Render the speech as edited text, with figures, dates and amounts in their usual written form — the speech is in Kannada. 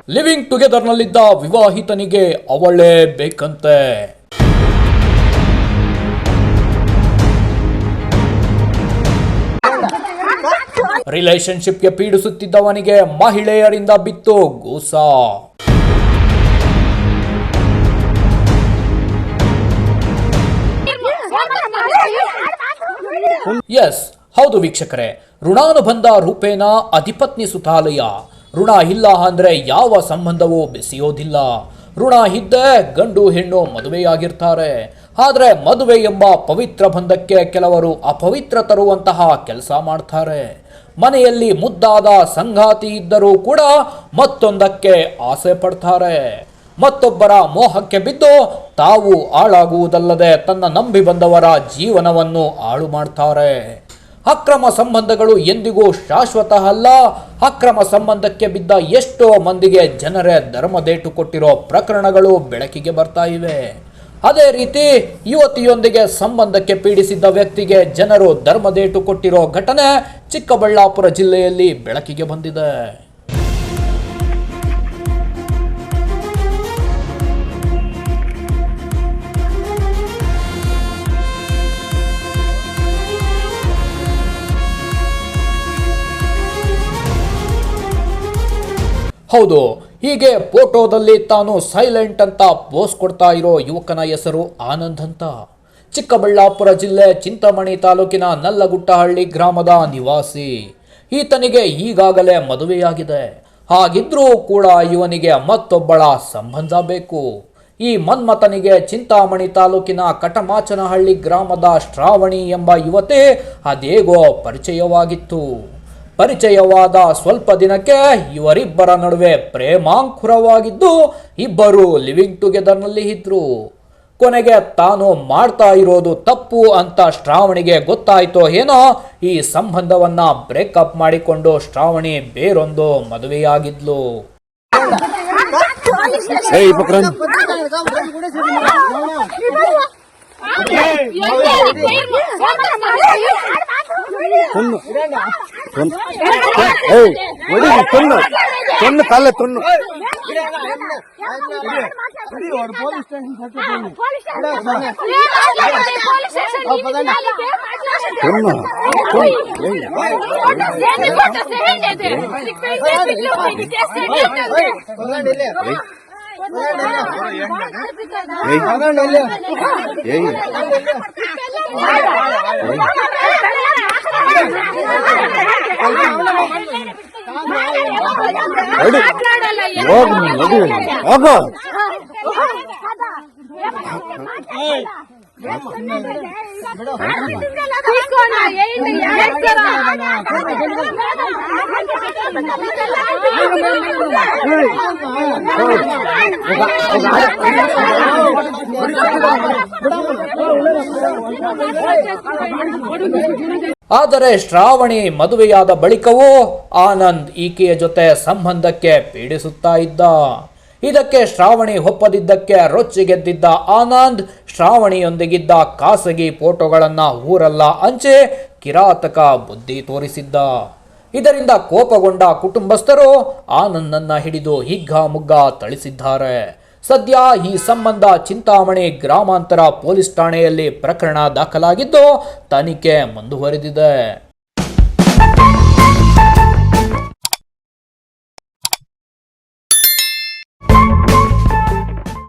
ಲಿವಿಂಗ್ ಟುಗೆದರ್ನಲ್ಲಿದ್ದ ವಿವಾಹಿತನಿಗೆ ಅವಳೇ ಬೇಕಂತೆ. ರಿಲೇಶನ್ಶಿಪ್ಗೆ ಪೀಡಿಸುತ್ತಿದ್ದವನಿಗೆ ಮಹಿಳೆಯರಿಂದ ಬಿತ್ತು ಗೋಸ. ಎಸ್, ಹೌದು ವೀಕ್ಷಕರೇ, ಋಣಾನುಬಂಧ ರೂಪೇಣ ಅಧಿಪತ್ನಿ ಸುತಾಲಯ. ಋಣ ಇಲ್ಲ ಅಂದ್ರೆ ಯಾವ ಸಂಬಂಧವೂ ಬೆಸೆಯೋದಿಲ್ಲ. ಋಣ ಇದ್ದೇ ಗಂಡು ಹೆಣ್ಣು ಮದುವೆಯಾಗಿರ್ತಾರೆ. ಆದ್ರೆ ಮದುವೆ ಎಂಬ ಪವಿತ್ರ ಬಂಧಕ್ಕೆ ಕೆಲವರು ಅಪವಿತ್ರ ತರುವಂತಹ ಕೆಲಸ ಮಾಡ್ತಾರೆ. ಮನೆಯಲ್ಲಿ ಮುದ್ದಾದ ಸಂಗಾತಿ ಇದ್ದರೂ ಕೂಡ ಮತ್ತೊಂದಕ್ಕೆ ಆಸೆ ಪಡ್ತಾರೆ. ಮತ್ತೊಬ್ಬರ ಮೋಹಕ್ಕೆ ಬಿದ್ದು ತಾವು ಹಾಳಾಗುವುದಲ್ಲದೆ ತನ್ನ ನಂಬಿ ಬಂದವರ ಜೀವನವನ್ನು ಹಾಳು ಮಾಡ್ತಾರೆ. ಅಕ್ರಮ ಸಂಬಂಧಗಳು ಎಂದಿಗೂ ಶಾಶ್ವತ ಅಲ್ಲ. ಅಕ್ರಮ ಸಂಬಂಧಕ್ಕೆ ಬಿದ್ದ ಎಷ್ಟೋ ಮಂದಿಗೆ ಜನರೇ ಧರ್ಮದೇಟು ಕೊಟ್ಟಿರೋ ಪ್ರಕರಣಗಳು ಬೆಳಕಿಗೆ ಬರ್ತಾ ಇವೆ. ಅದೇ ರೀತಿ ಯುವತಿಯೊಂದಿಗೆ ಸಂಬಂಧಕ್ಕೆ ಪೀಡಿಸಿದ್ದ ವ್ಯಕ್ತಿಗೆ ಜನರು ಧರ್ಮದೇಟು ಕೊಟ್ಟಿರೋ ಘಟನೆ ಚಿಕ್ಕಬಳ್ಳಾಪುರ ಜಿಲ್ಲೆಯಲ್ಲಿ ಬೆಳಕಿಗೆ ಬಂದಿದೆ. ಹೌದು, ಹೀಗೆ ಫೋಟೋದಲ್ಲಿ ತಾನು ಸೈಲೆಂಟ್ ಅಂತ ಪೋಸ್ ಕೊಡ್ತಾ ಇರೋ ಯುವಕನ ಹೆಸರು ಆನಂದ್ ಅಂತ. ಚಿಕ್ಕಬಳ್ಳಾಪುರ ಜಿಲ್ಲೆ ಚಿಂತಾಮಣಿ ತಾಲೂಕಿನ ನಲ್ಲಗುಟ್ಟಹಳ್ಳಿ ಗ್ರಾಮದ ನಿವಾಸಿ. ಈತನಿಗೆ ಈಗಾಗಲೇ ಮದುವೆಯಾಗಿದೆ. ಹಾಗಿದ್ರೂ ಕೂಡ ಇವನಿಗೆ ಮತ್ತೊಬ್ಬಳ ಸಂಬಂಧ ಬೇಕು. ಈ ಮನ್ಮಥನಿಗೆ ಚಿಂತಾಮಣಿ ತಾಲೂಕಿನ ಕಟಮಾಚನಹಳ್ಳಿ ಗ್ರಾಮದ ಶ್ರಾವಣಿ ಎಂಬ ಯುವತಿ ಅದೇಗೋ ಪರಿಚಯವಾಗಿತ್ತು. ಪರಿಚಯವಾದ ಸ್ವಲ್ಪ ದಿನಕ್ಕೆ ಇವರಿಬ್ಬರ ನಡುವೆ ಪ್ರೇಮಾಂಕುರವಾಗಿದ್ದು ಇಬ್ಬರು ಲಿವಿಂಗ್ ಟುಗೆದರ್ನಲ್ಲಿ ಇದ್ರು. ಕೊನೆಗೆ ತಾನು ಮಾಡ್ತಾ ಇರೋದು ತಪ್ಪು ಅಂತ ಶ್ರಾವಣಿಗೆ ಗೊತ್ತಾಯ್ತೋ ಏನೋ, ಈ ಸಂಬಂಧವನ್ನ ಬ್ರೇಕಪ್ ಮಾಡಿಕೊಂಡು ಶ್ರಾವಣಿ ಬೇರೊಂದು ಮದುವೆಯಾಗಿದ್ಲು. ಆದರೆ ಶ್ರಾವಣಿ ಮದುವೆಯಾದ ಬಳಿಕವೂ ಆನಂದ್ ಈಕೆಯ ಜೊತೆ ಸಂಬಂಧಕ್ಕೆ ಪೀಡಿಸುತ್ತಾ ಇದ್ದ. ಇದಕ್ಕೆ ಶ್ರಾವಣಿ ಒಪ್ಪದಿದ್ದಕ್ಕೆ ರೊಚ್ಚಿಗೆದ್ದಿದ್ದ ಆನಂದ್ ಶ್ರಾವಣಿಯೊಂದಿಗಿದ್ದ ಖಾಸಗಿ ಫೋಟೋಗಳನ್ನ ಊರೆಲ್ಲ ಹಂಚಿ ಕಿರಾತಕ ಬುದ್ಧಿ ತೋರಿಸಿದ್ದ. ಇದರಿಂದ ಕೋಪಗೊಂಡ ಕುಟುಂಬಸ್ಥರು ಆನಂದನ್ನ ಹಿಡಿದು ಹಿಗ್ಗಾಮುಗ್ಗ ಥಳಿಸಿದ್ದಾರೆ. ಸದ್ಯ ಈ ಸಂಬಂಧ ಚಿಂತಾಮಣಿ ಗ್ರಾಮಾಂತರ ಪೊಲೀಸ್ ಠಾಣೆಯಲ್ಲಿ ಪ್ರಕರಣ ದಾಖಲಾಗಿದ್ದು ತನಿಖೆ ಮುಂದುವರೆದಿದೆ.